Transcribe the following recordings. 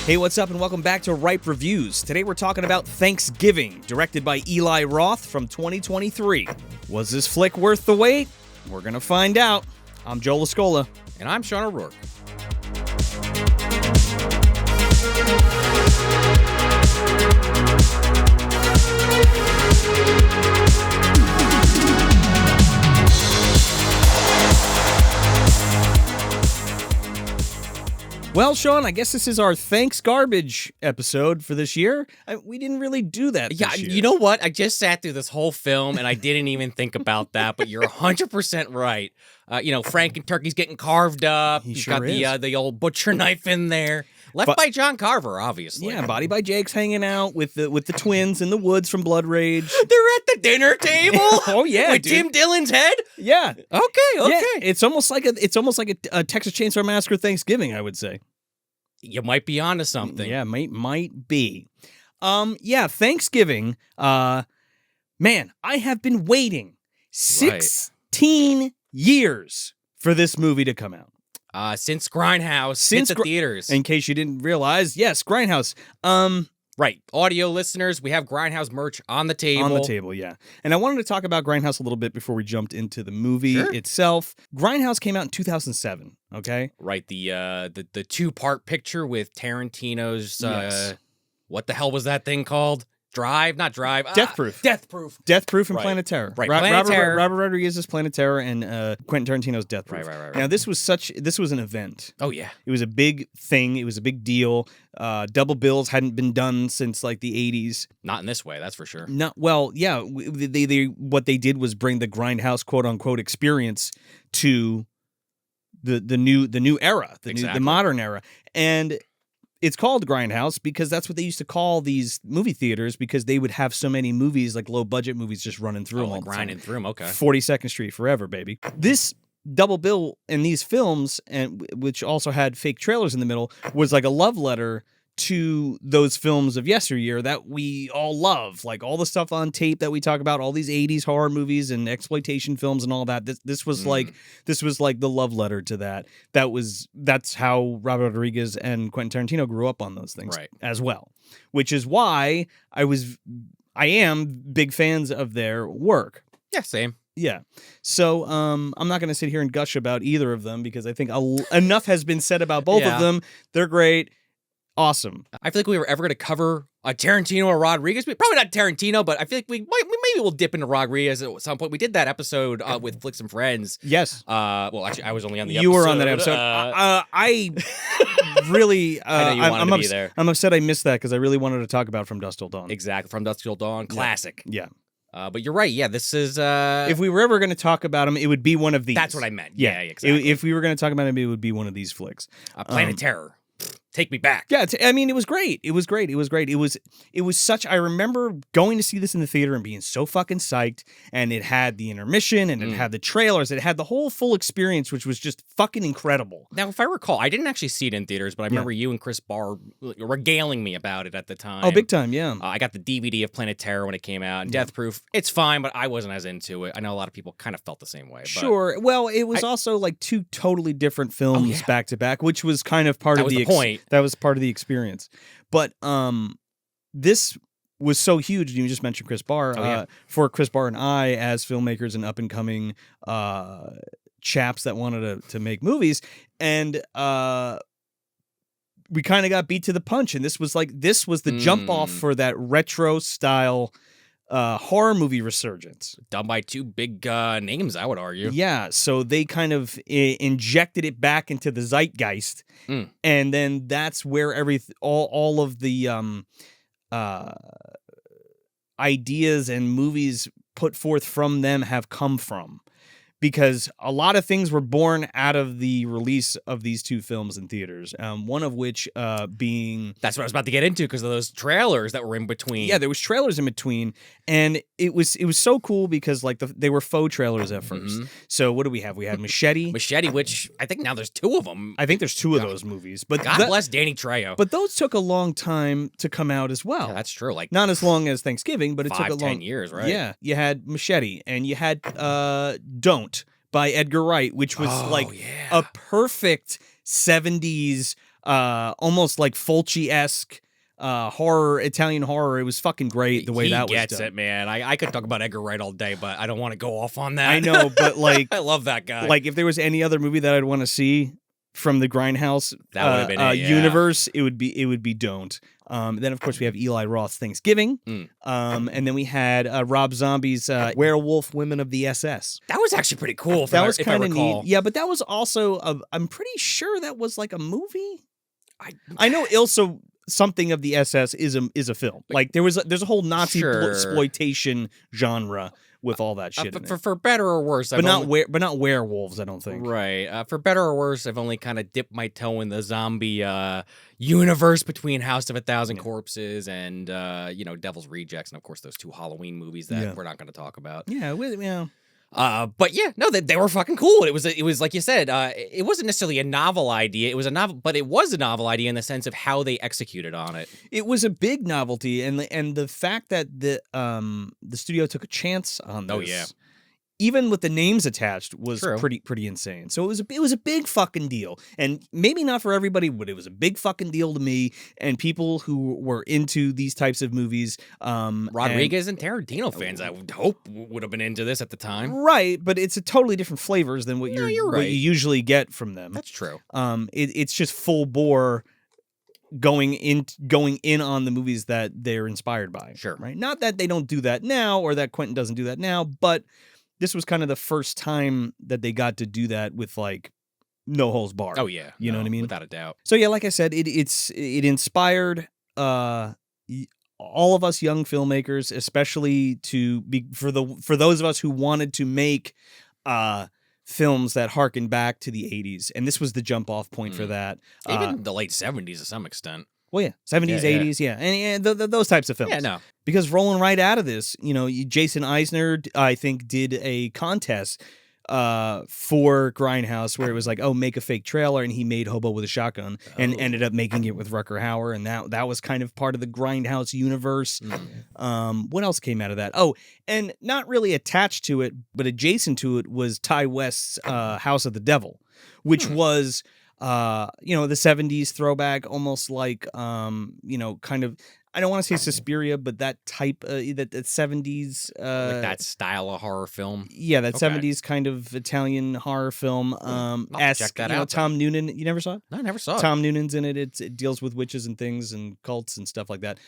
Hey, what's up, and welcome back to Ripe Reviews. Today we're talking about Thanksgiving, directed by Eli Roth from 2023. Was this flick worth the wait? We're gonna find out. I'm Joe Lascola. And I'm Sean O'Rourke. Well, Sean, I guess this is our Thanks Garbage episode for this year. We didn't really do that this year. You know what? I just sat through this whole film, and I didn't even think about that, but you're 100% right. Frank and Turkey's getting carved up. He's sure got the old butcher knife in there. Left by John Carver, obviously. Yeah, Body by Jake's hanging out with the twins in the woods from Blood Rage. They're at the dinner table. Oh yeah, with dude. Tim Dillon's head. Yeah. Okay. Yeah, it's almost like a Texas Chainsaw Massacre Thanksgiving, I would say. You might be onto something. Yeah, might be. Thanksgiving. Man, I have been waiting 16 years for this movie to come out. Since Grindhouse hit the theaters. In case you didn't realize, yes, Grindhouse. Right. Audio listeners, we have Grindhouse merch on the table. On the table, yeah. And I wanted to talk about Grindhouse a little bit before we jumped into the movie itself. Grindhouse came out in 2007, okay? Right, the two-part picture with Tarantino's, Yes. What the hell was that thing called? Not Drive. Death Proof. Death Proof. Death Proof and Planet Terror. Right, Planet Terror. Robert Rodriguez's Planet Terror and Quentin Tarantino's Death Proof. Right. Now, this was an event. Oh, yeah. It was a big thing. It was a big deal. Double bills hadn't been done since like the 80s. Not in this way, that's for sure. They what they did was bring the Grindhouse quote unquote experience to the new era, the modern era. And it's called Grindhouse because that's what they used to call these movie theaters, because they would have so many movies, like low budget movies, just running through them all the time. Grinding through them, okay. 42nd Street forever, baby. This double bill in these films, and which also had fake trailers in the middle, was like a love letter to those films of yesteryear that we all love, like all the stuff on tape that we talk about, all these 80s horror movies and exploitation films and all that. This was like the love letter to that. That's how Robert Rodriguez and Quentin Tarantino grew up on those things as well, which is why I am big fans of their work. Yeah, same. Yeah. So I'm not going to sit here and gush about either of them because I think enough has been said about both of them. They're great. Awesome. I feel like we were ever going to cover a Tarantino or Rodriguez. Probably not Tarantino, but I feel like maybe we'll dip into Rodriguez at some point. We did that episode with Flicks and Friends. Yes. Well, actually, I was only on the episode. You were on that episode. I really... I know you wanted to be there. I'm upset I missed that because I really wanted to talk about From Dusk Till Dawn. Exactly. From Dusk Till Dawn. Classic. Yeah. But you're right. Yeah, this is... if we were ever going to talk about them, it would be one of these. That's what I meant. Yeah, exactly. If we were going to talk about them, it would be one of these flicks. Planet Terror. Take me back. Yeah, I mean, it was great. It was such... I remember going to see this in the theater and being so fucking psyched, and it had the intermission, and it had the trailers, it had the whole full experience, which was just fucking incredible. Now, if I recall, I didn't actually see it in theaters, but I remember you and Chris Barr regaling me about it at the time. Oh, big time, yeah. I got the DVD of Planet Terror when it came out, and Death Proof, it's fine, but I wasn't as into it. I know a lot of people kind of felt the same way. But sure. Well, it was also like two totally different films back to back, which was kind of part of the point. That was part of the experience. But this was so huge. You just mentioned Chris Barr. For Chris Barr and I, as filmmakers and up and coming chaps that wanted to make movies, and we kind of got beat to the punch. And this was the jump off for that retro style horror movie resurgence. Done by two big names, I would argue. Yeah, so they kind of injected it back into the zeitgeist, and then that's where all of the ideas and movies put forth from them have come from. Because a lot of things were born out of the release of these two films in theaters. One of which being... That's what I was about to get into because of those trailers that were in between. Yeah, there was trailers in between. And it was so cool because like they were faux trailers at first. So what do we have? We had Machete. Machete, which I think now there's two of them. I think there's two of those movies. But God bless Danny Trejo. But those took a long time to come out as well. Yeah, that's true. Like not as long as Thanksgiving, but it took a long... 10 years, right? Yeah. You had Machete and you had Don't by Edgar Wright, which was a perfect 70s almost like Fulci-esque horror, Italian horror. It was fucking great the way that was done. He gets it, man. I could talk about Edgar Wright all day, but I don't want to go off on that. I know, but like I love that guy. Like if there was any other movie that I'd want to see from the Grindhouse universe, it would be Don't. Then of course we have Eli Roth's Thanksgiving, and then we had Rob Zombie's Werewolf Women of the SS. That was actually pretty cool. That was kind of neat. Yeah, but that was also I'm pretty sure that was like a movie. I know also something of the SS is a film. Like there's a whole Nazi exploitation genre with all that shit in it. For better or worse, but not werewolves, I don't think. Right. For better or worse, I've only kind of dipped my toe in the zombie universe between House of a Thousand Corpses and Devil's Rejects, and of course those 2 Halloween movies that we're not going to talk about. But yeah, no, they were fucking cool. It was like you said, it wasn't necessarily a novel idea. It was a novel, but it was a novel idea in the sense of how they executed on it. It was a big novelty, and the fact that the studio took a chance on this. Oh yeah. Even with the names attached was pretty insane. So it was a big fucking deal. And maybe not for everybody, but it was a big fucking deal to me and people who were into these types of movies. Rodriguez and Tarantino fans, I would hope, would have been into this at the time. Right, but it's a totally different flavors than what what you usually get from them. That's true. It's just full bore going in on the movies that they're inspired by. Sure. Right? Not that they don't do that now or that Quentin doesn't do that now, but this was kind of the first time that they got to do that with like no holds barred. Oh yeah, you know what I mean, without a doubt. So yeah, like I said, it inspired all of us young filmmakers, especially for those of us who wanted to make films that harken back to the 80s, and this was the jump off point for that. Even the late 70s to some extent. Well, yeah, 70s, 80s, and those types of films. Yeah, no. Because rolling right out of this, Jason Eisner, I think, did a contest for Grindhouse where it was like, oh, make a fake trailer, and he made Hobo with a Shotgun and ended up making it with Rutger Hauer, and that was kind of part of the Grindhouse universe. What else came out of that? Oh, and not really attached to it, but adjacent to it was Ty West's House of the Devil, which was... the 70s throwback, almost like, kind of, I don't want to say Suspiria, but that type, that 70s. Like that style of horror film? Yeah, that 70s kind of Italian horror film. I'll check that out. Tom Noonan, you never saw it? No, I never saw it. Tom Noonan's in it. It deals with witches and things and cults and stuff like that.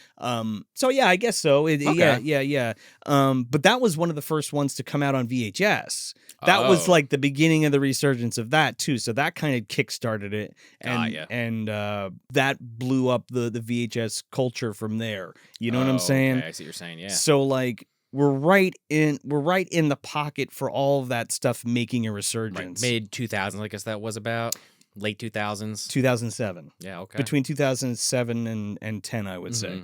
So yeah, I guess so. Yeah. But that was one of the first ones to come out on VHS. That was like the beginning of the resurgence of that too. So that kind of kickstarted it, and that blew up the VHS culture from there. You know what I'm saying? Okay, I see what you're saying. Yeah. So like we're right in the pocket for all of that stuff making a resurgence. Right. Mid 2000s, I guess that was about late 2000s. 2007. Yeah. Okay. Between 2007 and 10, I would say.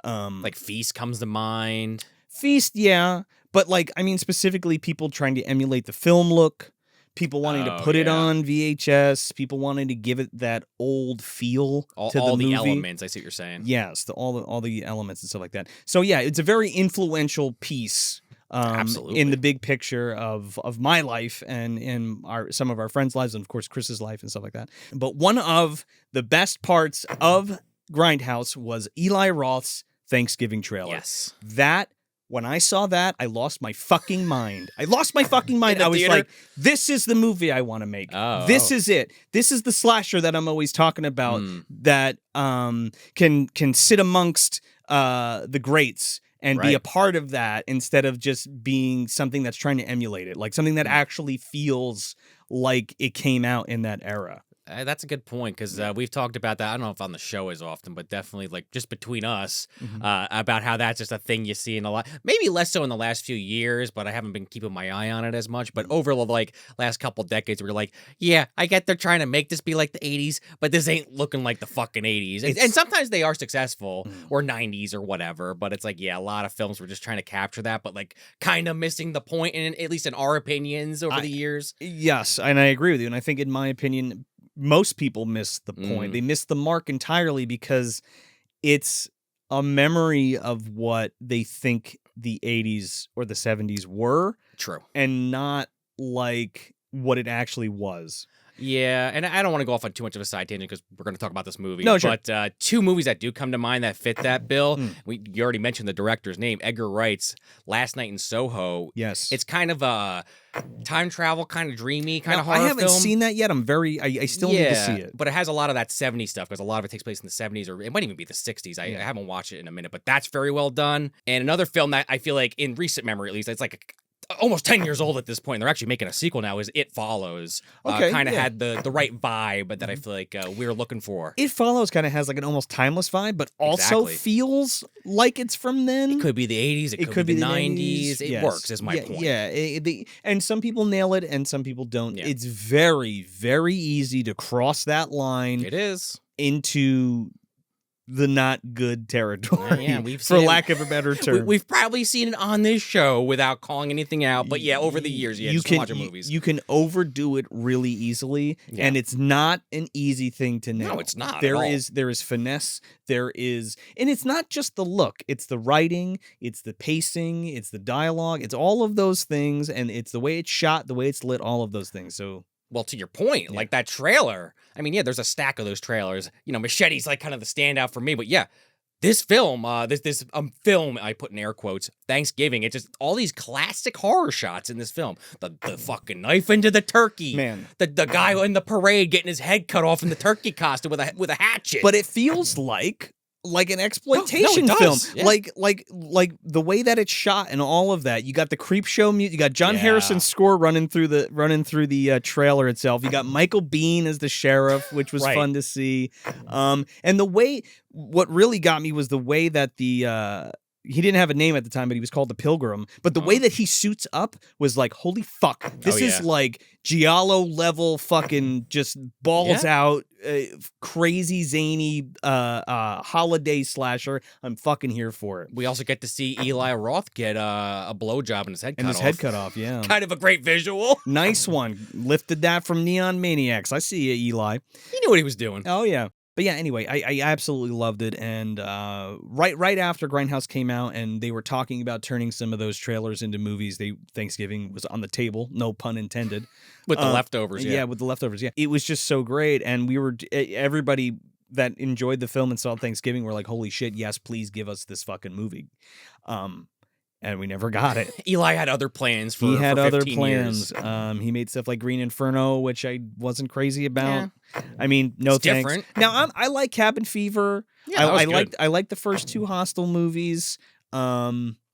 Like Feast comes to mind. Feast, yeah. But like, I mean, specifically people trying to emulate the film look, people wanting to put it on VHS, people wanting to give it that old feel to the movie. All the elements, I see what you're saying. Yes, all the elements and stuff like that. So yeah, it's a very influential piece in the big picture of my life and in some of our friends' lives and of course Chris's life and stuff like that. But one of the best parts of Grindhouse was Eli Roth's Thanksgiving trailer. Yes. When I saw that, I lost my fucking mind. I was like, this is the movie I want to make. This is it. This is the slasher that I'm always talking about that can sit amongst the greats and be a part of that instead of just being something that's trying to emulate it, like something that actually feels like it came out in that era. That's a good point because we've talked about that. I don't know if on the show as often, but definitely like just between us about how that's just a thing you see in a lot. Maybe less so in the last few years, but I haven't been keeping my eye on it as much. But over the like last couple decades, we're like, yeah, I get they're trying to make this be like the 80s, but this ain't looking like the fucking 80s. And sometimes they are successful or 90s or whatever. But it's like, yeah, a lot of films were just trying to capture that, but like kind of missing the point, at least in our opinions over the years. Yes, and I agree with you. And I think in my opinion, most people miss the point. They miss the mark entirely because it's a memory of what they think the 80s or the 70s were. True. And not like what it actually was. Yeah, and I don't want to go off on too much of a side tangent because we're going to talk about this movie. No, sure. But two movies that do come to mind that fit that bill. Mm. You already mentioned the director's name, Edgar Wright's Last Night in Soho. Yes. It's kind of a time travel, kind of dreamy, kind of horror I haven't film. seen that yet. I still need to see it. But it has a lot of that 70s stuff because a lot of it takes place in the 70s or it might even be the 60s. I haven't watched it in a minute, but that's very well done. And another film that I feel like in recent memory, at least, it's like almost 10 years old at this point. They're actually making a sequel now. Is It Follows. Kind of had the right vibe that I feel like we were looking for. It Follows kind of has like an almost timeless vibe, but also feels like it's from then. It could be the 80s. It could be the 90s. It works, is my point. Yeah. And some people nail it and some people don't. Yeah. It's very, very easy to cross that line. It is. Into the not good territory, for lack of a better term. We've probably seen it on this show without calling anything out, but over the years, just watching movies. You can overdo it really easily, and it's not an easy thing to nail. No, it's not. There is finesse, and it's not just the look, it's the writing, it's the pacing, it's the dialogue, it's all of those things, and it's the way it's shot, the way it's lit, all of those things. So, well, to your point, like that trailer. I mean, there's a stack of those trailers. Machete's like kind of the standout for me, but this film, this film I put in air quotes, Thanksgiving. It's just all these classic horror shots in this film. The fucking knife into the turkey, man. The guy in the parade getting his head cut off in the turkey costume with a hatchet. But it feels like an exploitation film, like the way that it's shot and all of that. You got the creep show music. You got John Harrison's score running through the trailer itself. You got Michael Biehn as the sheriff, which was fun to see. And what really got me was the way that he didn't have a name at the time, but he was called the Pilgrim. But the way that he suits up was like, holy fuck, this is like Giallo level fucking just balls out, crazy zany holiday slasher. I'm fucking here for it. We also get to see Eli Roth get a blowjob and his head cut off. Head cut off, yeah. Kind of a great visual. Nice one. Lifted that from Neon Maniacs. I see you, Eli. He knew what he was doing. Oh, yeah. But yeah, anyway, I absolutely loved it, and right after Grindhouse came out, and they were talking about turning some of those trailers into movies. Thanksgiving was on the table, no pun intended, with the leftovers. Yeah, with the leftovers. Yeah, it was just so great, and everybody that enjoyed the film and saw Thanksgiving were like, "Holy shit, yes, please give us this fucking movie." And we never got it. Eli had other plans for 15 He had other plans. Years. He made stuff like Green Inferno, which I wasn't crazy about. Yeah. I mean, no it's thanks. Different. Now, I like Cabin Fever. Yeah, I liked the first two Hostel movies.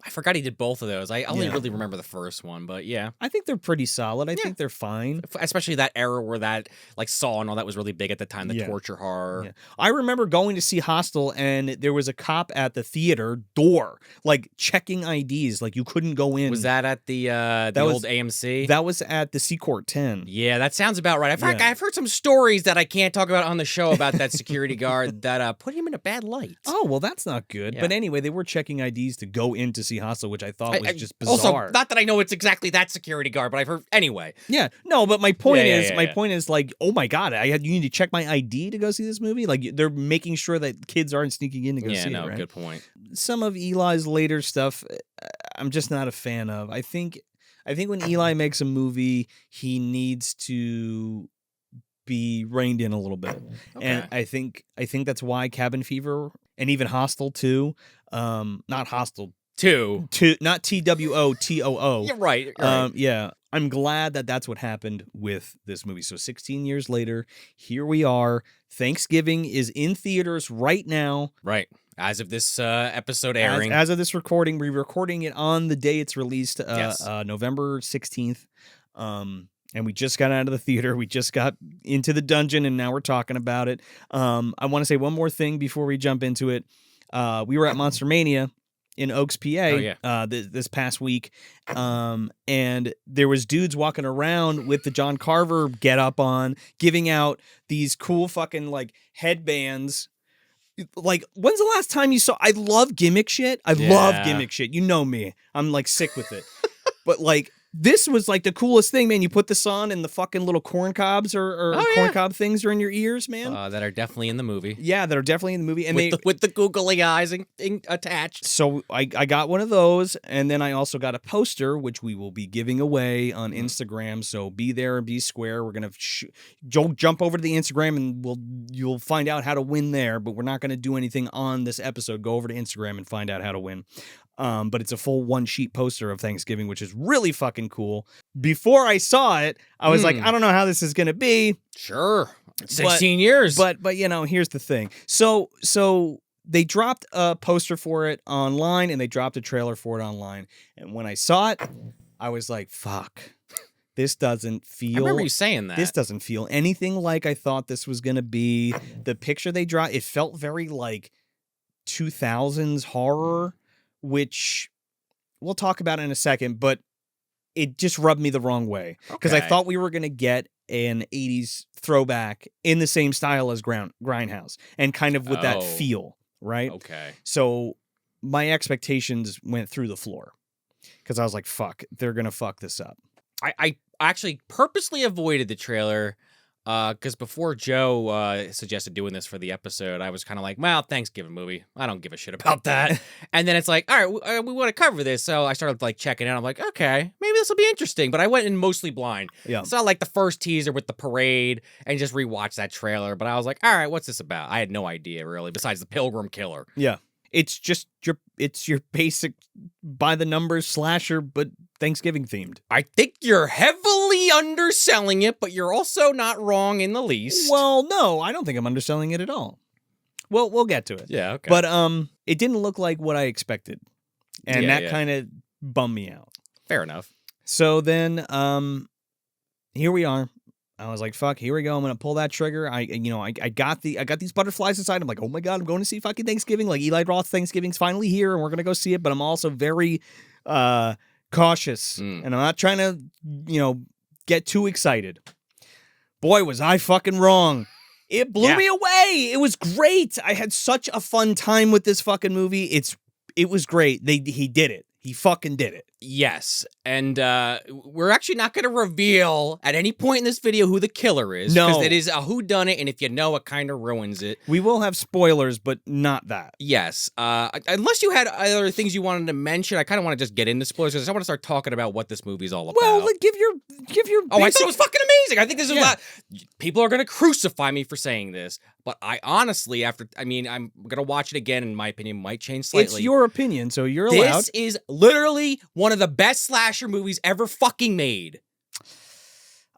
I forgot he did both of those. I only really remember the first one, but yeah. I think they're pretty solid. I think they're fine. Especially that era where that, like, Saw and all that was really big at the time, the torture horror. Yeah. I remember going to see Hostel, and there was a cop at the theater door, like, checking IDs. Like, you couldn't go in. Was that at the old AMC? That was at the Seacourt 10. Yeah, that sounds about right. I've heard some stories that I can't talk about on the show about that security guard that put him in a bad light. Oh, well, that's not good. Yeah. But anyway, they were checking IDs to go in to see Hostel, which I thought was just bizarre. Also, not that I know it's exactly that security guard, but I've heard anyway. Yeah, no, but my point is like, oh my god, you need to check my ID to go see this movie. Like they're making sure that kids aren't sneaking in to go see it. Right? Good point. Some of Eli's later stuff, I'm just not a fan of. I think when Eli makes a movie, he needs to be reined in a little bit, and I think that's why Cabin Fever and even Hostel 2, not Hostel. Not TWOTOO. You're right. Yeah, I'm glad that that's what happened with this movie. So 16 years later, here we are. Thanksgiving is in theaters right now. Right. As of this episode airing. As of this recording, we're recording it on the day it's released, November 16th. And we just got out of the theater. We just got into the dungeon, and now we're talking about it. I want to say one more thing before we jump into it. We were at Monster Mania in Oaks, PA, this past week, and there was dudes walking around with the John Carver getup on, giving out these cool fucking like headbands. Like, when's the last time you saw? I love gimmick shit. I love gimmick shit. You know me. I'm like sick with it. But like, This was like the coolest thing, man. You put this on and the fucking little corn cobs or corn cob things are in your ears, man. That are definitely in the movie. Yeah, that are definitely in the movie. And with the googly eyes attached. So I got one of those, and then I also got a poster, which we will be giving away on Instagram. So be there and be square. We're going to jump over to the Instagram, and you'll find out how to win there, but we're not going to do anything on this episode. Go over to Instagram and find out how to win. But it's a full 1-sheet poster of Thanksgiving, which is really fucking cool. Before I saw it, I was like, I don't know how this is going to be. Sure. 16 years. But here's the thing. So they dropped a poster for it online, and they dropped a trailer for it online. And when I saw it, I was like, fuck. This doesn't feel... I remember you saying that. This doesn't feel anything like I thought this was going to be. The picture they dropped, it felt very like 2000s horror, which we'll talk about in a second, but it just rubbed me the wrong way. Because I thought we were going to get an 80s throwback in the same style as Grindhouse, and kind of with that feel, right? Okay. So my expectations went through the floor, because I was like, fuck, they're going to fuck this up. I actually purposely avoided the trailer because before Joe suggested doing this for the episode, I was kind of like, well, Thanksgiving movie. I don't give a shit about that. And then it's like, all right, we want to cover this. So I started like checking out. I'm like, okay, maybe this will be interesting. But I went in mostly blind. Yeah. Saw like the first teaser with the parade and just rewatched that trailer. But I was like, all right, what's this about? I had no idea really, besides the Pilgrim Killer. Yeah. It's just your basic by the numbers slasher, but Thanksgiving themed. I think you're heavily underselling it, but you're also not wrong in the least. Well, no, I don't think I'm underselling it at all. Well, we'll get to it. Yeah, okay. But it didn't look like what I expected, and that kind of bummed me out. Fair enough. So then, here we are. I was like, fuck, here we go. I'm going to pull that trigger. I got these butterflies inside. I'm like, oh my God, I'm going to see fucking Thanksgiving. Like Eli Roth Thanksgiving's finally here, and we're going to go see it. But I'm also very cautious, and I'm not trying to, get too excited. Boy, was I fucking wrong. It blew me away. It was great. I had such a fun time with this fucking movie. It was great. He did it. He fucking did it. Yes, and we're actually not going to reveal at any point in this video who the killer is. No. Because it is a whodunit, and if you know, it kind of ruins it. We will have spoilers, but not that. Yes. Unless you had other things you wanted to mention, I kind of want to just get into spoilers, because I want to start talking about what this movie's all about. Well, like, give your Oh, I said it was fucking amazing. I think this is a lot. People are going to crucify me for saying this, but I honestly, I'm going to watch it again, and my opinion might change slightly. It's your opinion, so you're allowed. This is literally one of the best slasher movies ever fucking made.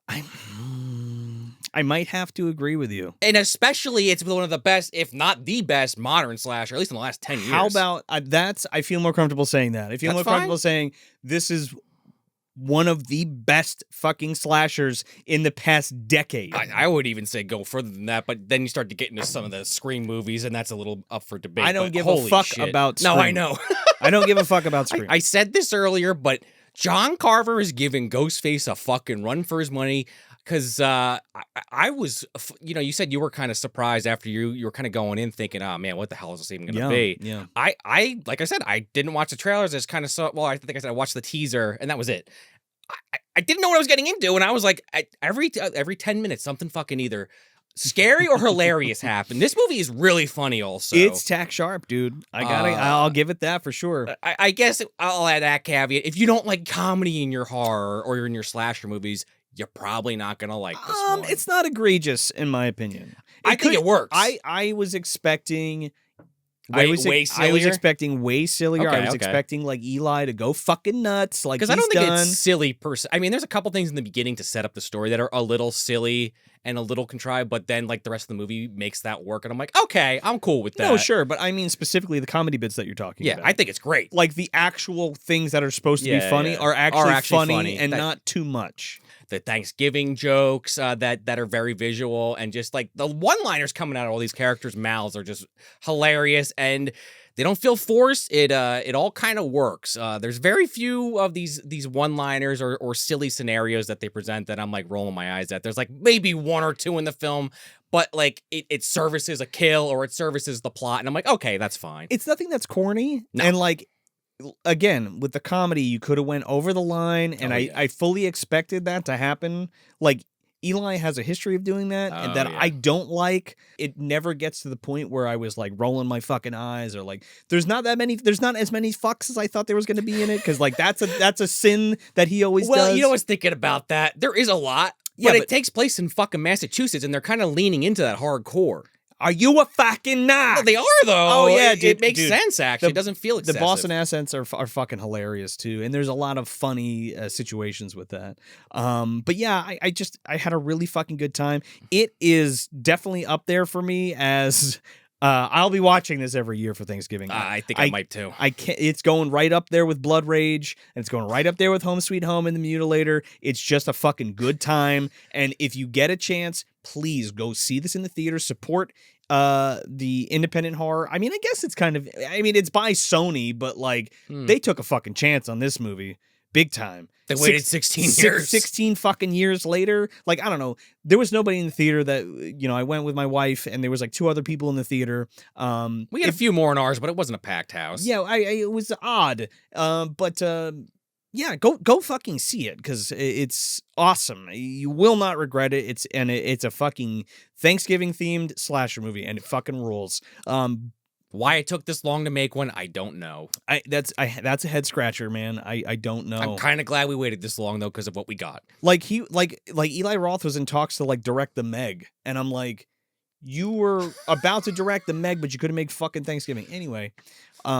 I might have to agree with you. And especially, it's one of the best, if not the best, modern slasher, at least in the last 10 years. How about I feel more comfortable saying that. I feel more comfortable saying this is one of the best fucking slashers in the past decade. I would even say go further than that, but then you start to get into some of the Scream movies, and that's a little up for debate. I don't give a fuck about Scream. No, I know. I don't give a fuck about Scream. I said this earlier, but John Carver is giving Ghostface a fucking run for his money, because I was, you said you were kind of surprised after you were kind of going in thinking, oh man, what the hell is this even going to be? Yeah. I like I said, I didn't watch the trailers. I just kind of saw, well, I think I said I watched the teaser, and that was it. I didn't know what I was getting into, and I was like, every 10 minutes, something fucking either scary or hilarious happened. This movie is really funny also. It's tack sharp, dude. I'll give it that for sure. I guess I'll add that caveat. If you don't like comedy in your horror or in your slasher movies, you're probably not going to like this one. It's not egregious, in my opinion. I think it works. I was expecting... Way sillier? I was expecting way sillier. Okay, I was expecting like Eli to go fucking nuts. Like, because I don't think it's silly per se. I mean, there's a couple things in the beginning to set up the story that are a little silly and a little contrived, but then like the rest of the movie makes that work, and I'm like, okay, I'm cool with that. No, sure, but I mean specifically the comedy bits that you're talking about. Yeah, I think it's great. Like the actual things that are supposed to be funny are actually funny and not too much. The Thanksgiving jokes that are very visual, and just like the one-liners coming out of all these characters' mouths are just hilarious, and they don't feel forced. It all kind of works. There's very few of these one-liners or silly scenarios that they present that I'm like rolling my eyes at. There's like maybe one or two in the film, but like it services a kill or it services the plot, and I'm like, okay, that's fine. It's nothing that's corny, No. and like again, with the comedy, you could have went over the line, and I fully expected that to happen. Like, Eli has a history of doing that, and that I don't like. It never gets to the point where I was like rolling my fucking eyes, or like there's not as many fucks as I thought there was going to be in it, because like that's a sin that he always does. Well, you know, I was thinking about that. There is a lot, but it takes place in fucking Massachusetts, and they're kind of leaning into that hardcore. Are you a fucking knock? Well, they are, though. Oh, yeah, dude. It makes sense, actually. It doesn't feel excessive. The Boston accents are fucking hilarious, too. And there's a lot of funny situations with that. But yeah, I had a really fucking good time. It is definitely up there for me as... I'll be watching this every year for Thanksgiving. I think I might, too. It's going right up there with Blood Rage, and it's going right up there with Home Sweet Home and The Mutilator. It's just a fucking good time. And if you get a chance, please go see this in the theater. Support the independent horror. I mean, I guess it's kind of... I mean, it's by Sony, but like they took a fucking chance on this movie. Big time. They waited 16 years. 16 fucking years later. Like, I don't know. There was nobody in the theater that, you know, I went with my wife, and there was like 2 other people in the theater. We had a few more in ours, but it wasn't a packed house. Yeah, it was odd. But yeah, go fucking see it, because it's awesome. You will not regret it. It's a fucking Thanksgiving themed slasher movie, and it fucking rules. Why it took this long to make one, I don't know. That's a head scratcher, man. I don't know. I'm kind of glad we waited this long, though, because of what we got. Like Eli Roth was in talks to like direct the Meg, and I'm like, you were about to direct the Meg, but you couldn't make fucking Thanksgiving anyway. Do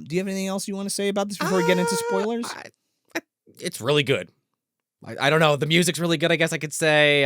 you have anything else you want to say about this before we get into spoilers? It's really good. I don't know. The music's really good, I guess I could say.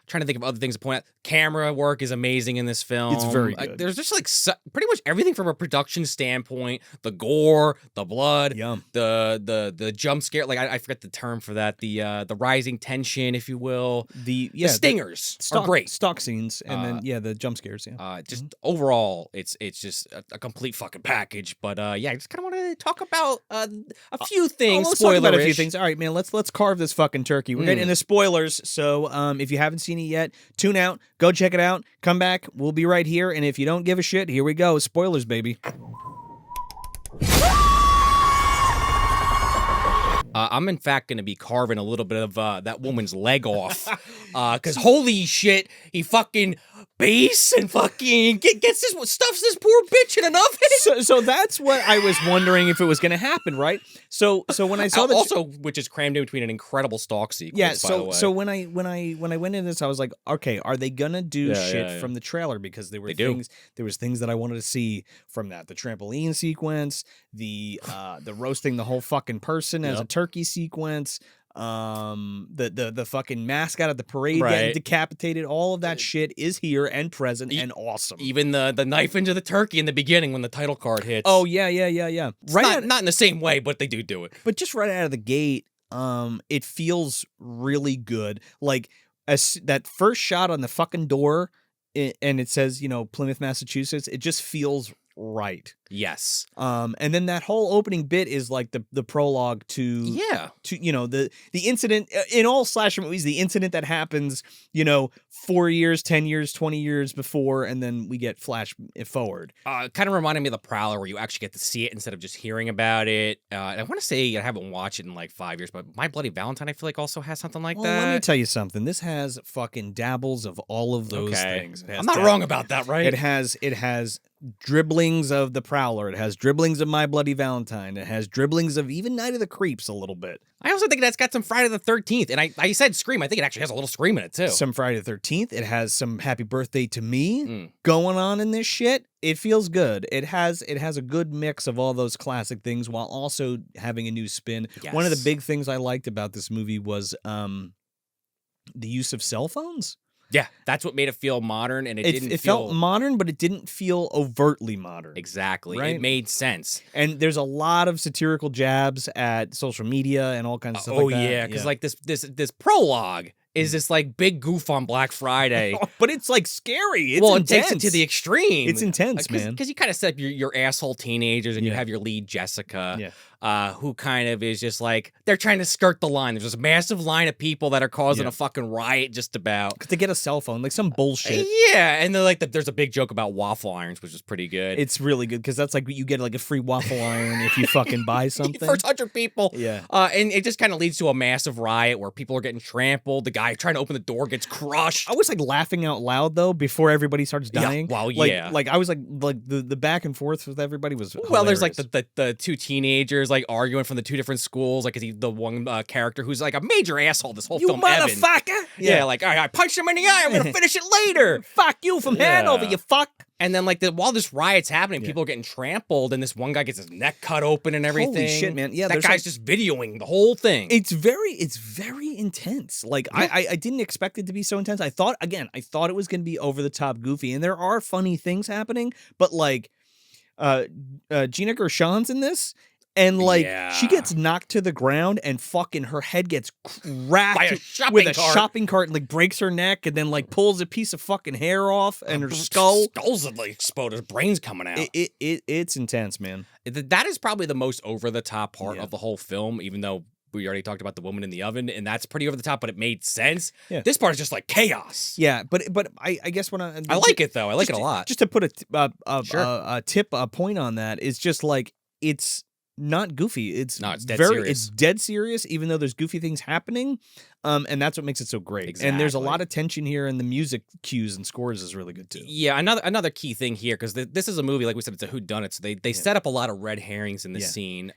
Trying to think of other things to point out. Camera work is amazing in this film. It's very good. There's just like pretty much everything from a production standpoint. The gore, the blood, the jump scare. Like I forget the term for that. The rising tension, if you will. The stingers are great. Stock scenes, and then the jump scares. Yeah. Just overall, it's just a complete fucking package. But yeah, I just kind of want to talk about a few things. Let's talk about a few things. All right, man. Let's carve this fucking turkey. We're getting into spoilers. So if you haven't seen it yet, tune out, go check it out, come back, we'll be right here, and if you don't give a shit, here we go. Spoilers, baby. I'm in fact going to be carving a little bit of that woman's leg off, because holy shit, he fucking base and fucking stuffs this poor bitch in an oven. So that's what I was wondering if it was going to happen, right? So when I saw which is crammed in between an incredible stalk sequence. Yeah. By the way. So when I went into this, I was like, okay, are they gonna do shit from the trailer? Because there were things that I wanted to see from that. The trampoline sequence, the roasting the whole fucking person as a turkey sequence. The fucking mascot at the parade getting decapitated, all of that shit is here and present and awesome. Even the knife into the turkey in the beginning when the title card hits. Oh yeah. Not in the same way, but they do it. But just right out of the gate, it feels really good. Like that first shot on the fucking door, and it says, you know, Plymouth, Massachusetts. It just feels right. Yes. And then that whole opening bit is like the prologue to you know, the incident in all slasher movies, the incident that happens, you know, 4 years, 10 years, 20 years before, and then we get flash forward. Kind of reminded me of The Prowler, where you actually get to see it instead of just hearing about it. I want to say I haven't watched it in like 5 years, but My Bloody Valentine, I feel like, also has something like that. Let me tell you something. This has fucking dabbles of all of those things. I'm not wrong about that, right? It has dribblings of The Prowler. It has dribblings of My Bloody Valentine. It has dribblings of even Night of the Creeps a little bit. I also think that's got some Friday the 13th. And I said Scream. I think it actually has a little Scream in it, too. Some Friday the 13th. It has some Happy Birthday to Me going on in this shit. It feels good. It has a good mix of all those classic things while also having a new spin. Yes. One of the big things I liked about this movie was the use of cell phones. Yeah, that's what made it feel modern, and it felt modern, but it didn't feel overtly modern. Exactly. Right? It made sense. And there's a lot of satirical jabs at social media and all kinds of stuff like that. Oh, yeah, because like this prologue is this like big goof on Black Friday. But it's like scary. It's intense. It takes it to the extreme. It's intense, man. Because you kind of set up your asshole teenagers, and you have your lead, Jessica. Yeah. who kind of is just like, they're trying to skirt the line. There's this massive line of people that are causing a fucking riot just about. Because they get a cell phone, like some bullshit. Yeah, and then like there's a big joke about waffle irons, which is pretty good. It's really good because that's like you get like a free waffle iron if you fucking buy something. First 100 people. Yeah. And it just kind of leads to a massive riot where people are getting trampled. The guy trying to open the door gets crushed. I was like laughing out loud though before everybody starts dying. Yeah, well, like I was like the back and forth with everybody was hilarious. Well, there's like the two teenagers like arguing from the two different schools. Like the one character who's like a major asshole this whole you film. Evan. Motherfucker! Yeah, like I punched him in the eye. I'm gonna finish it later. Fuck you from Hanover, you fuck. And then like while this riot's happening, people are getting trampled, and this one guy gets his neck cut open and everything. Holy shit, man! Yeah, that guy's just videoing the whole thing. It's very intense. Like I didn't expect it to be so intense. I thought it was gonna be over the top goofy, and there are funny things happening, but like Gina Gershon's in this. And like she gets knocked to the ground and fucking her head gets cracked with a shopping cart and like breaks her neck and then like pulls a piece of fucking hair off and her skull. Skull's like exploded, her brain's coming out. It's intense, man. That is probably the most over the top part of the whole film, even though we already talked about the woman in the oven, and that's pretty over the top, but it made sense. Yeah. This part is just like chaos. Yeah, but I guess when I like it though, I like it a lot. Just to put a point on that is just like it's not goofy. It's dead serious. It's dead serious, even though there's goofy things happening. And that's what makes it so great. Exactly. And there's a lot of tension here, and the music cues and scores is really good too. Yeah, another key thing here, because this is a movie, like we said, it's a whodunit, so they set up a lot of red herrings in this scene.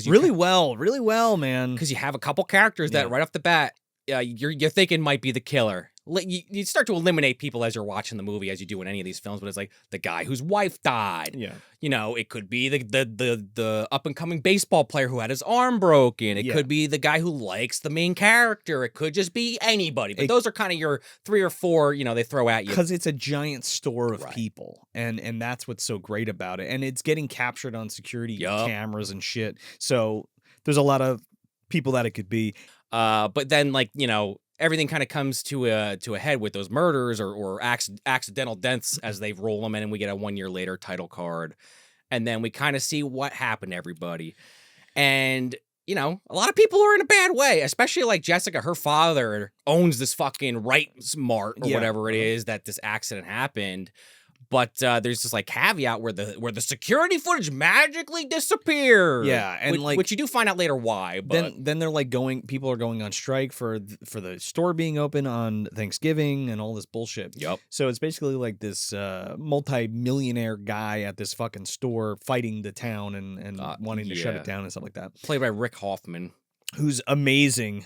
Really well, man. Because you have a couple characters that right off the bat, you're thinking might be the killer. You start to eliminate people as you're watching the movie, as you do in any of these films, but it's like the guy whose wife died. Yeah. You know, it could be the up and coming baseball player who had his arm broken. It could be the guy who likes the main character. It could just be anybody. But those are kind of your 3 or 4, they throw at you. Because it's a giant store of people. And that's what's so great about it. And it's getting captured on security cameras and shit. So there's a lot of people that it could be. But then everything kind of comes to a head with those murders or accidental deaths as they roll them in, and we get a 1 year later title card. And then we kind of see what happened to everybody. And, a lot of people are in a bad way, especially like Jessica. Her father owns this fucking Right Smart or whatever it is that this accident happened. But there's this like caveat where the security footage magically disappears. Yeah, and which you do find out later why. But then they're like people are going on strike for the store being open on Thanksgiving and all this bullshit. Yep. So it's basically like this multi-millionaire guy at this fucking store fighting the town and wanting to shut it down and stuff like that. Played by Rick Hoffman. Who's amazing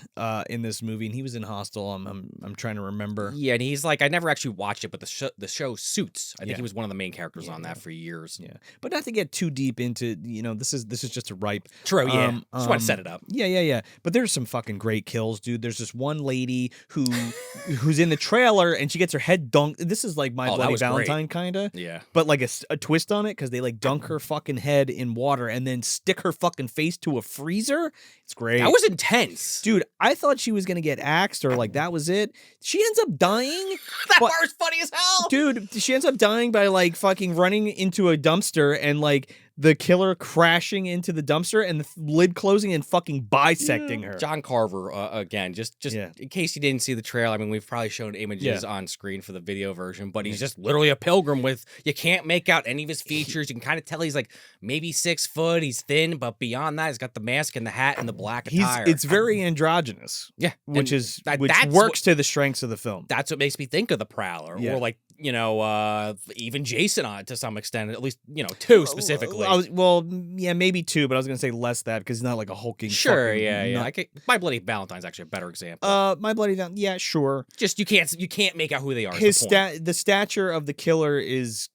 in this movie, and he was in Hostel. I'm trying to remember. Yeah, and he's like, I never actually watched it, but the show Suits. I think he was one of the main characters on that for years. Yeah, but not to get too deep into, this is just a ripe. True, yeah. Just want to set it up. Yeah. But there's some fucking great kills, dude. There's this one lady who's in the trailer, and she gets her head dunked. This is like My Bloody Valentine, kind of. Yeah. But like a twist on it, because they like dunk her fucking head in water and then stick her fucking face to a freezer. It's great. That was intense. Dude, I thought she was going to get axed or like that was it. She ends up dying. That part was funny as hell. Dude, she ends up dying by like fucking running into a dumpster and like the killer crashing into the dumpster and the lid closing and fucking bisecting her. John Carver, again, just in case you didn't see the trailer, I mean, we've probably shown images on screen for the video version, but he's just literally a pilgrim you can't make out any of his features. You can kind of tell he's like maybe 6 foot, he's thin, but beyond that, he's got the mask and the hat and the black attire. It's very androgynous. Yeah. Which works to the strengths of the film. That's what makes me think of the Prowler. Or like, even Jason on it to some extent, at least, 2 specifically. Maybe 2, but I was gonna say less that because he's not like a hulking. Sure, yeah. My Bloody Valentine's actually a better example. My Bloody Valentine, yeah, sure. Just you can't make out who they are. The stature of the killer is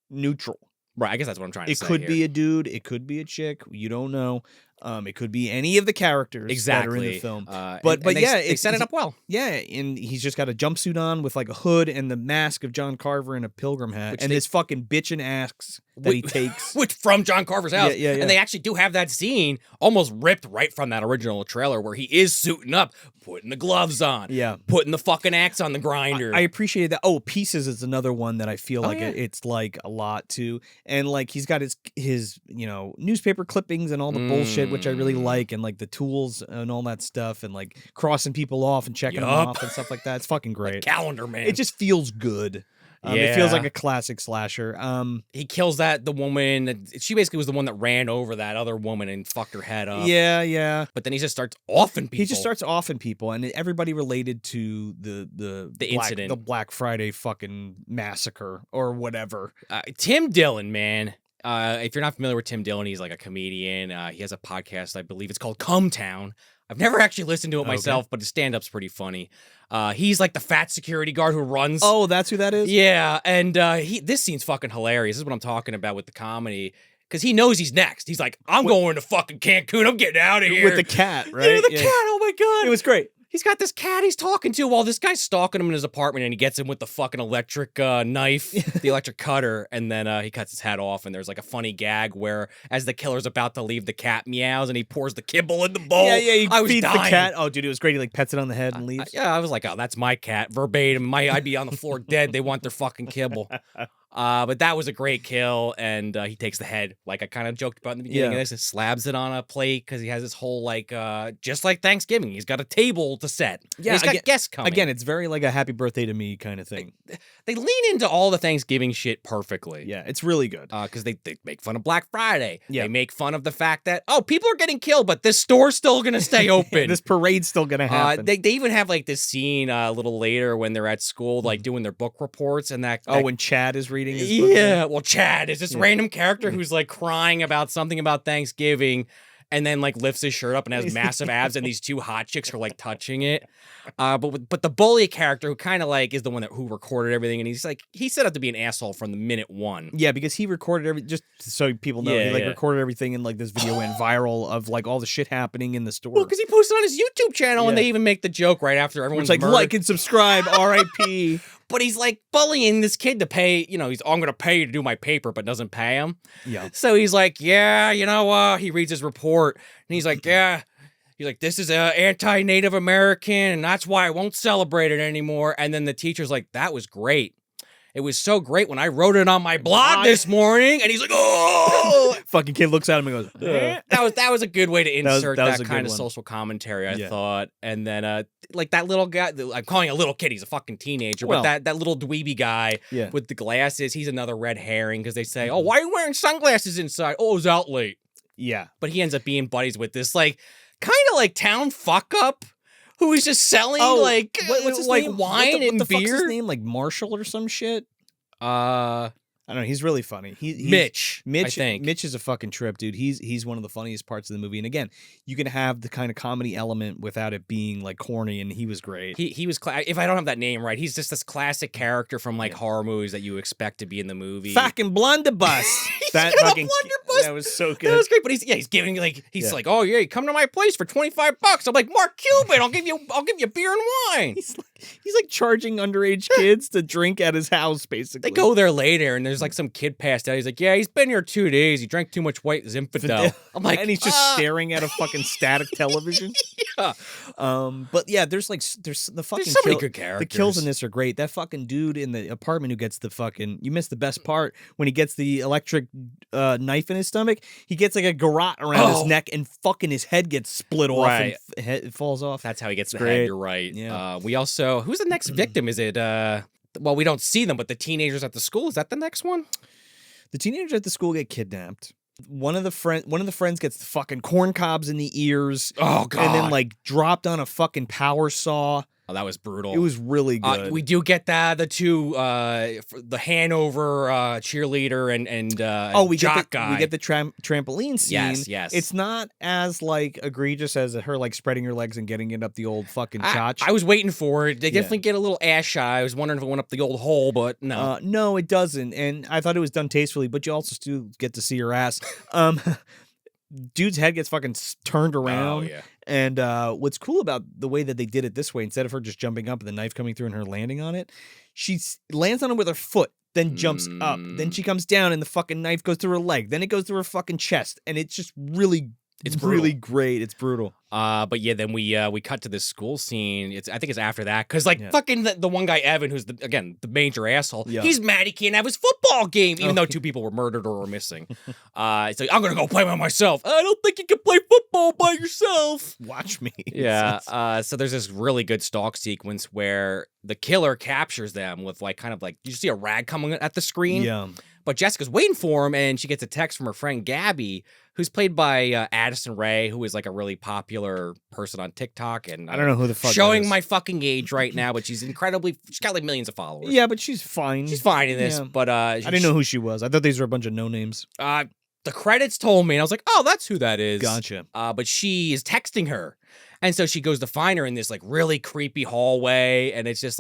neutral. Right, I guess that's what I'm trying to say. It could be a dude, it could be a chick. You don't know. It could be any of the characters that are in the film. But they set it up well. Yeah, and he's just got a jumpsuit on with like a hood and the mask of John Carver and a pilgrim hat, and this fucking bitchin' asks that he takes. Which from John Carver's house. Yeah. And they actually do have that scene almost ripped right from that original trailer where he is suiting up, putting the gloves on, putting the fucking axe on the grinder. I appreciated that. Oh, Pieces is another one that I feel like it's like a lot too. And like he's got his newspaper clippings and all the bullshit, which I really like, and like the tools and all that stuff, and like crossing people off and checking them off and stuff like that. It's fucking great. Like Calendar Man. It just feels good. It feels like a classic slasher. He kills the woman. She basically was the one that ran over that other woman and fucked her head up. Yeah. But then he just starts offing people. He just starts offing people, and everybody related to the incident, the Black Friday fucking massacre or whatever. Tim Dillon, man. If you're not familiar with Tim Dillon, he's like a comedian. He has a podcast, I believe it's called Come Town. I've never actually listened to it myself, but his stand-up's pretty funny. He's like the fat security guard who runs. Oh, that's who that is? Yeah, and this scene's fucking hilarious. This is what I'm talking about with the comedy. Because he knows he's next. He's like, I'm going to fucking Cancun. I'm getting out of here. With the cat, right? Yeah, the cat. Oh, my God. It was great. He's got this cat he's talking to while this guy's stalking him in his apartment, and he gets him with the fucking electric knife, the electric cutter, and then he cuts his head off, and there's like a funny gag where as the killer's about to leave, the cat meows, and he pours the kibble in the bowl. Yeah, he I was feeds dying. the cat. Oh, dude, it was great. He like pets it on the head and leaves. I was like, oh, that's my cat. Verbatim. I'd be on the floor dead. They want their fucking kibble. But that was a great kill, and he takes the head, like I kind of joked about in the beginning of this, and slabs it on a plate because he has this whole, like, just like Thanksgiving, he's got a table to set. Yeah, he's got guests coming. Again, it's very like a happy birthday to me kind of thing. They lean into all the Thanksgiving shit perfectly. Yeah, it's really good. Because they make fun of Black Friday. Yeah. They make fun of the fact that, people are getting killed, but this store's still going to stay open. This parade's still going to happen. They even have, like, this scene a little later when they're at school, like, doing their book reports, and when Chad is reading his book. Yeah, well, Chad is this random character who's like crying about something about Thanksgiving, and then like lifts his shirt up and has massive abs, and these two hot chicks are like touching it. But the bully character who kind of like is the one who recorded everything, and he's like he set up to be an asshole from the minute one. Yeah, because he recorded just so people know, he recorded everything, and like this video went viral of like all the shit happening in the store. Well, because he posted on his YouTube channel, and they even make the joke right after everyone's like murdered. Like and subscribe, R.I.P. But he's like bullying this kid to pay, I'm going to pay you to do my paper, but doesn't pay him. Yeah. So he's like, he reads his report, and he's like, he's like, this is anti-Native American, and that's why I won't celebrate it anymore. And then the teacher's like, that was great. It was so great when I wrote it on my blog this morning. And he's like, oh! Fucking kid looks at him and goes, that was a good way to insert that kind of one. social commentary, I thought. And then, like that little guy, I'm calling a little kid, he's a fucking teenager, but that little dweeby guy with the glasses, he's another red herring because they say, why are you wearing sunglasses inside? Oh, it was out late. Yeah. But he ends up being buddies with this, like, kind of like town fuck up. Who is just selling what's his name? Wine and what the beer? Fuck's his name? Like Marshall or some shit? I don't know. He's really funny. He's Mitch, I think. Mitch is a fucking trip, dude. He's one of the funniest parts of the movie. And again, you can have the kind of comedy element without it being like corny. And he was great. He was. If I don't have that name right, he's just this classic character from like horror movies that you expect to be in the movie. Fucking blunderbuss. That fucking blunderbuss. That was so good. That was great. But he's giving like like, oh yeah, come to my place for $25. I'm like, Mark Cuban, I'll give you beer and wine. He's like charging underage kids to drink at his house, basically. They go there later, and there's like some kid passed out. He's like, yeah, he's been here 2 days. He drank too much white Zinfandel. I'm like, and he's just staring at a fucking static television. Yeah. But yeah, there's the fucking so many good characters. The kills in this are great. That fucking dude in the apartment who gets the fucking, you missed the best part when he gets the electric knife in his stomach. He gets like a garrote around his neck, and fucking his head gets split off and it falls off. That's how he gets the head. You're right. Yeah. We also, who's the next victim? Is it well, we don't see them, but the teenagers at the school, is that the next one? The teenagers at the school get kidnapped. One of the friends gets the fucking corn cobs in the ears. Oh god. And then like dropped on a fucking power saw. Oh, that was brutal. It was really good. We do get the two, the Hanover cheerleader and we jock guy. We get the trampoline scene. Yes. It's not as like egregious as her like spreading her legs and getting it up the old fucking chotch. I was waiting for it. They definitely get a little ass shot. I was wondering if it went up the old hole, but no. No, it doesn't. And I thought it was done tastefully, but you also still get to see her ass. Dude's head gets fucking turned around. Oh, yeah. And what's cool about the way that they did it this way, instead of her just jumping up and the knife coming through and her landing on it, she lands on it with her foot. then jumps up. Then she comes down and the fucking knife goes through her leg. Then it goes through her fucking chest. And it's just really, really great. It's brutal. But yeah, then we cut to this school scene. I think it's after that because fucking the one guy Evan, who's the major asshole. Yeah. He's mad he can't have his football game, even though 2 people were murdered or were missing. It's like, I'm gonna go play by myself. I don't think you can play football by yourself. Watch me. Yeah. So there's this really good stalk sequence where the killer captures them with kind of you see a rag coming at the screen. Yeah. But Jessica's waiting for him, and she gets a text from her friend Gabby, who's played by Addison Rae, who is a really popular person on TikTok. And I don't know who the fuck showing that is. My fucking age right now, but she's got millions of followers. Yeah, but she's fine. She's fine in this, Yeah. but I didn't know who she was. I thought these were a bunch of no names. The credits told me, and I was like, oh, that's who that is. Gotcha. But she is texting her, and so she goes to find her in this really creepy hallway, and it's just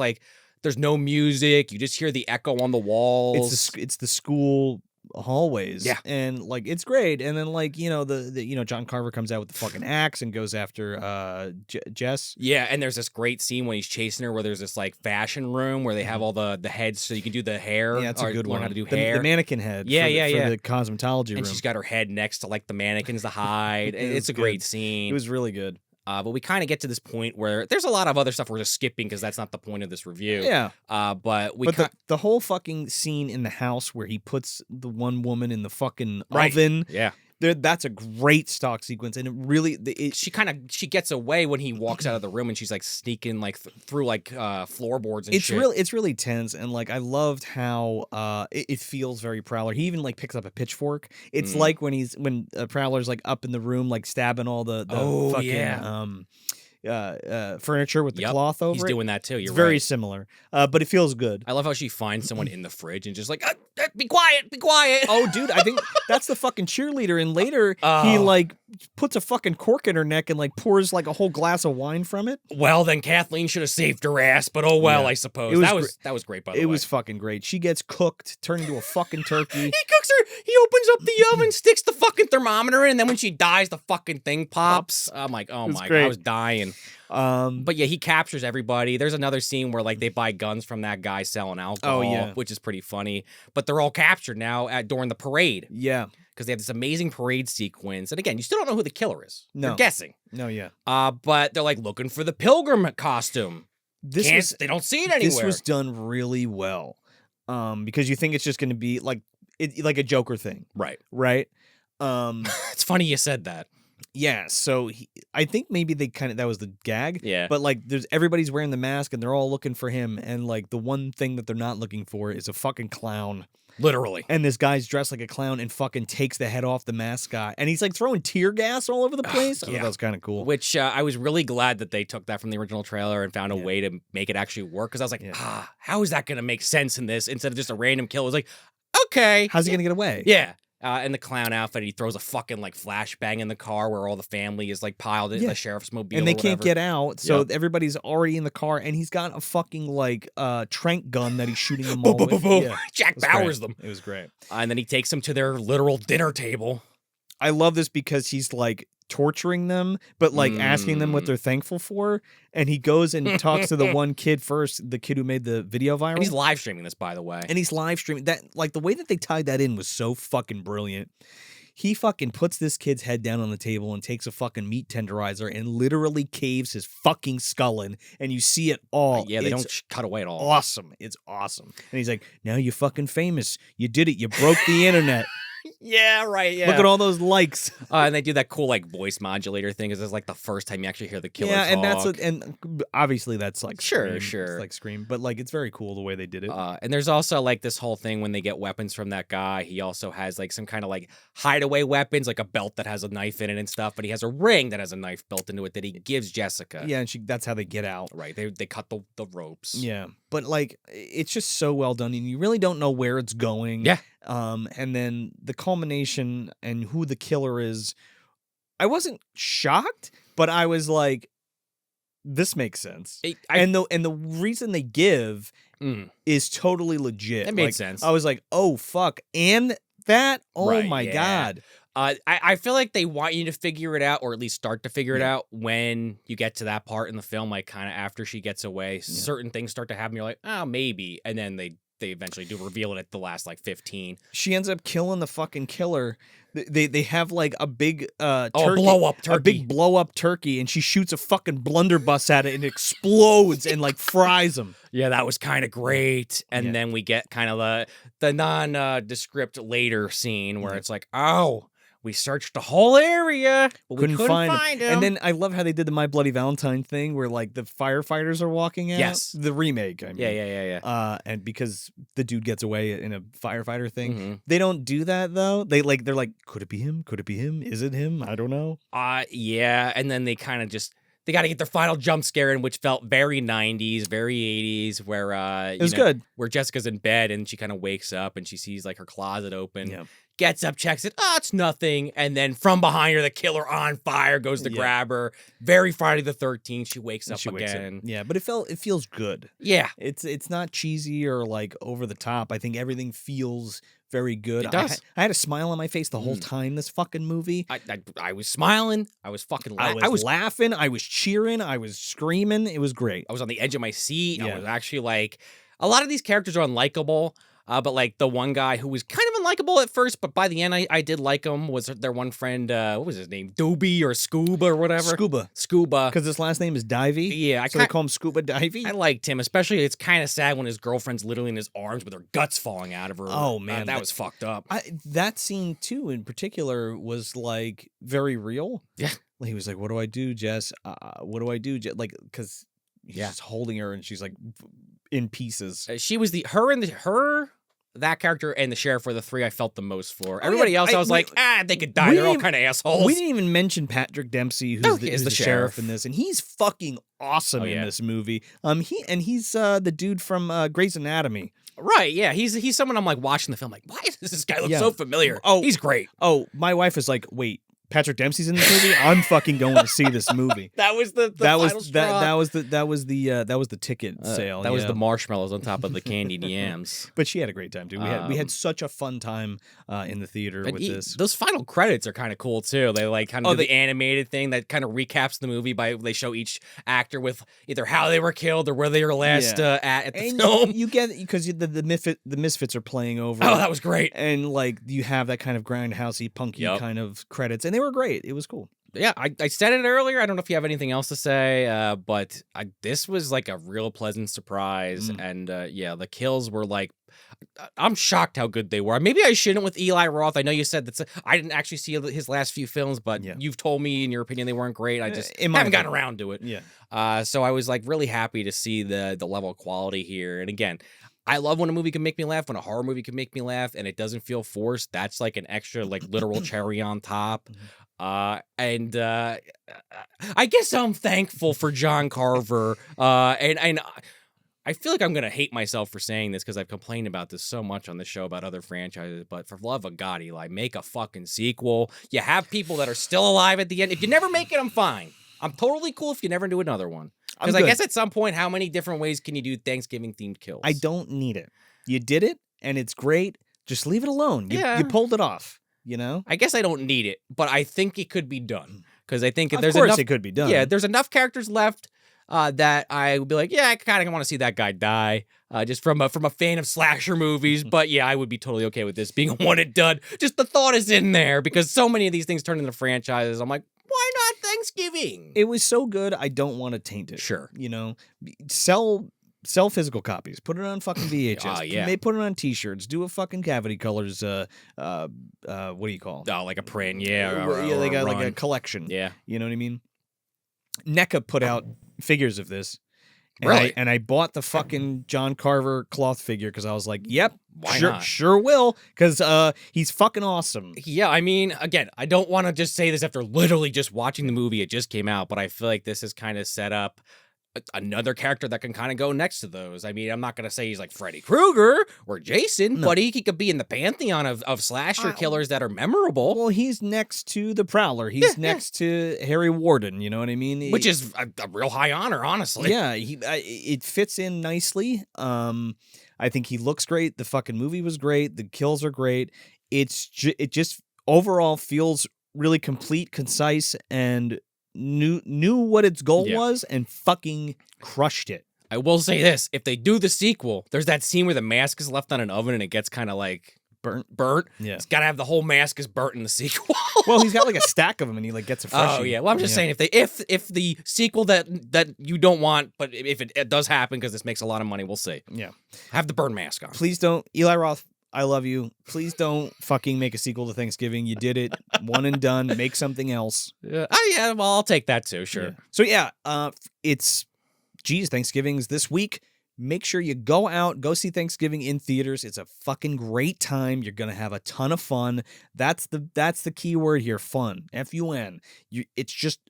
there's no music. You just hear the echo on the walls. It's the school hallways. Yeah. And it's great. And then the John Carver comes out with the fucking axe and goes after Jess. Yeah, and there's this great scene when he's chasing her where there's this fashion room where they have all the heads so you can do the hair. Yeah, it's a good learn one. how to do the hair. mannequin head. Yeah, for the cosmetology room. And she's got her head next to the mannequins to hide. It's a great scene. It was really good. But we kind of get to this point where there's a lot of other stuff we're just skipping because that's not the point of this review. Yeah. But the whole fucking scene in the house where he puts the one woman in the fucking Right. oven. Yeah. That's a great stock sequence, and it really she gets away when he walks out of the room, and she's sneaking through floorboards and shit. It's really tense, and I loved how it feels very Prowler. He even picks up a pitchfork. It's like when Prowler's up in the room stabbing all the fucking furniture with the cloth over He's doing that too. It's very similar, but it feels good. I love how she finds someone in the fridge and just be quiet, be quiet. Oh, dude, I think that's the fucking cheerleader. And later he puts a fucking cork in her neck and pours a whole glass of wine from it. Well, then Kathleen should have saved her ass, but oh well, I suppose. That was great, by the way. It was fucking great. She gets cooked, turned into a fucking turkey. He cooks her. He opens up the oven, sticks the fucking thermometer in, and then when she dies, the fucking thing pops. I'm like, oh my God, I was dying. But yeah, he captures everybody. There's another scene where they buy guns from that guy selling alcohol, which is pretty funny. But they're all captured now during the parade. Yeah. Because they have this amazing parade sequence. And again, you still don't know who the killer is. No. You're guessing. No, yeah. But they're looking for the pilgrim costume. They don't see it anywhere. This was done really well. Because you think it's just going to be like a Joker thing. Right. Right? It's funny you said that. Yeah, so I think maybe that was the gag. Yeah. But everybody's wearing the mask and they're all looking for him, and the one thing that they're not looking for is a fucking clown. Literally. And this guy's dressed like a clown and fucking takes the head off the mascot, and he's throwing tear gas all over the place. I thought that was kind of cool. Which I was really glad that they took that from the original trailer and found a way to make it actually work, because I was like, how is that going to make sense in this instead of just a random kill? It was okay. How's he going to get away? Yeah. In the clown outfit, he throws a fucking flashbang in the car where all the family is piled in the sheriff's mobile, and they can't get out, so everybody's already in the car, and he's got a fucking trank gun that he's shooting them all with. Yeah. Jack Bauer's them. It was great. And then he takes them to their literal dinner table. I love this because he's torturing them, but asking them what they're thankful for. And he goes and talks to the one kid first, the kid who made the video viral. And he's live streaming this, by the way. And he's live streaming that. The way that they tied that in was so fucking brilliant. He fucking puts this kid's head down on the table and takes a fucking meat tenderizer and literally caves his fucking skull in, and you see it all. Yeah, they don't cut away at all. Awesome. It's awesome. And he's like, now you're fucking famous. You did it. You broke the internet. Yeah, right. Yeah. Look at all those likes. And they do that cool voice modulator thing. Because it's the first time you actually hear the killer talk. And obviously that's sure. Scream. It's Scream, but it's very cool the way they did it. And there's also this whole thing when they get weapons from that guy. He also has some kind of hideaway weapons, like a belt that has a knife in it and stuff. But he has a ring that has a knife built into it that he gives Jessica. Yeah, and that's how they get out. Right. They cut the ropes. Yeah, but it's just so well done, and you really don't know where it's going. Yeah. And then the culmination and who the killer is, I wasn't shocked, but I was like, this makes sense. And the reason they give is totally legit. It made sense. I was like, oh fuck, and that, oh my God. I feel like they want you to figure it out, or at least start to figure it out when you get to that part in the film, kind of after she gets away. Certain things start to happen. You're like, oh, maybe, and then they they eventually do reveal it at the last like 15. She ends up killing the fucking killer. They have like a big turkey, a blow up turkey, a big blow up turkey, and she shoots a fucking blunderbuss at it and it explodes and like fries him. Yeah, that was kind of great. And then we get kind of the nondescript later scene where it's like, oh, we searched the whole area, but we couldn't find him. And then I love how they did the My Bloody Valentine thing where like the firefighters are walking out. Yes. The remake, I mean. Yeah. And because the dude gets away in a firefighter thing. They don't do that though. They're like, could it be him? Could it be him? Is it him? I don't know. Yeah. And then they kind of just they got to get their final jump scare in, which felt very 90s, very 80s, where it was good. Where Jessica's in bed and she kind of wakes up and she sees like her closet open. Yeah. Gets up, checks it. Oh, it's nothing. And then from behind her, the killer on fire goes to grab her. Very Friday the 13th. She wakes up again. Yeah, but it feels good. Yeah, it's not cheesy or like over the top. I think everything feels very good. It does. I had a smile on my face the whole time this fucking movie. I was smiling. I was fucking laughing. I was laughing. I was cheering. I was screaming. It was great. I was on the edge of my seat. Yeah. I was actually like, a lot of these characters are unlikable. But like the one guy who was kind of unlikable at first, but by the end I did like him, was their one friend, what was his name? Doobie or Scuba or whatever? Scuba. Because his last name is Divey. Yeah. So they call him Scuba Divey? I liked him, especially it's kind of sad when his girlfriend's literally in his arms with her guts falling out of her. Oh, man. That was fucked up. That scene, too, in particular, was like very real. Yeah. He was like, what do I do, Jess? What do I do? Like, because he's just holding her and she's like in pieces. She was that character and the sheriff were the three I felt the most for. Everybody else, I was like, they could die. They're all kind of assholes. We didn't even mention Patrick Dempsey, who's the sheriff in this, and he's fucking awesome in this movie. He's the dude from Grey's Anatomy. Right, yeah. He's someone I'm like watching the film, like, why does this guy look so familiar? Oh, he's great. Oh, my wife is like, wait, Patrick Dempsey's in this movie? I'm fucking going to see this movie. That was the final straw. That was the ticket sale. That was the marshmallows on top of the candied yams. But she had a great time too. We had such a fun time in the theater with this. Those final credits are kind of cool too. They like kind of do the animated thing that kind of recaps the movie they show each actor with either how they were killed or where they were last at the film. You get because the Misfits are playing over. Oh, that was great. And like you have that kind of grindhousey, punky kind of credits, and they were great. It was cool. Yeah, I said it earlier. I don't know if you have anything else to say, but this was like a real pleasant surprise. And the kills were like, I'm shocked how good they were. Maybe I shouldn't with Eli Roth. I know you said that I didn't actually see his last few films, but you've told me in your opinion they weren't great. I just haven't gotten around to it. Yeah. So I was like really happy to see the level of quality here. And again, I love when a movie can make me laugh, when a horror movie can make me laugh, and it doesn't feel forced. That's like an extra, like literal cherry on top. And I guess I'm thankful for John Carver. And I feel like I'm gonna hate myself for saying this because I've complained about this so much on the show about other franchises. But for love of God, Eli, make a fucking sequel. You have people that are still alive at the end. If you never make it, I'm fine. I'm totally cool if you never do another one. Because I guess at some point, how many different ways can you do Thanksgiving-themed kills? I don't need it. You did it, and it's great. Just leave it alone. You pulled it off, you know? I guess I don't need it, but I think it could be done. Because I think there's enough... it could be done. Yeah, there's enough characters left that I would be like, I kind of want to see that guy die. Just from a fan of slasher movies. But yeah, I would be totally okay with this being a one and done. Just the thought is in there, because so many of these things turn into franchises. I'm like, why not Thanksgiving? It was so good, I don't want to taint it. Sure. You know, sell physical copies. Put it on fucking VHS. Yeah. Put it on T-shirts. Do a fucking Cavity Colors. What do you call it? Oh, like a print. Yeah. They got like a collection. Yeah. You know what I mean? NECA put out figures of this. Right. And I bought the fucking John Carver cloth figure because I was like, yep, why not? Sure will, because he's fucking awesome. Yeah, I mean, again, I don't want to just say this after literally just watching the movie. It just came out, but I feel like this is kind of set up another character that can kind of go next to those. I mean, I'm not going to say he's like Freddy Krueger or Jason, but he could be in the pantheon of slasher killers that are memorable. Well, he's next to the Prowler. He's next to Harry Warden, you know what I mean? Which is a real high honor, honestly. Yeah, it fits in nicely. I think he looks great. The fucking movie was great. The kills are great. It just overall feels really complete, concise, and knew what its goal was and fucking crushed it. I will say this: if they do the sequel, there's that scene where the mask is left on an oven and it gets kind of like burnt. Yeah. It's got to have the whole mask is burnt in the sequel. Well, he's got like a stack of them, and he like gets a fresh. Oh yeah. Well, I'm just saying if the sequel that you don't want, but if it does happen because this makes a lot of money, we'll see. Yeah. Have the burn mask on. Please don't, Eli Roth. I love you. Please don't fucking make a sequel to Thanksgiving. You did it, one and done. Make something else. Yeah. Well, I'll take that too. Sure. Yeah. So yeah, Thanksgiving's this week. Make sure you go out, go see Thanksgiving in theaters. It's a fucking great time. You're gonna have a ton of fun. That's the key word here, fun. F-U-N. It's just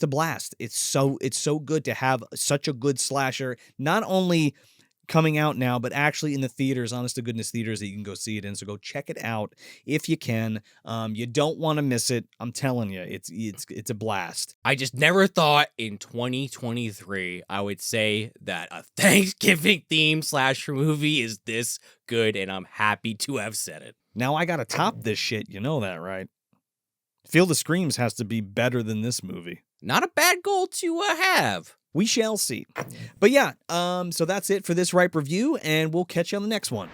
a blast. It's so good to have such a good slasher, not only coming out now, but actually in the theaters, honest to goodness theaters that you can go see it in. So go check it out if you can. You don't want to miss it. I'm telling you, it's a blast. I just never thought in 2023 I would say that a Thanksgiving themed slasher movie is this good, and I'm happy to have said it. Now I gotta top this shit. You know that, right? Field of Screams has to be better than this movie. Not a bad goal to have. We shall see. But yeah, so that's it for this Ripe Review, and we'll catch you on the next one.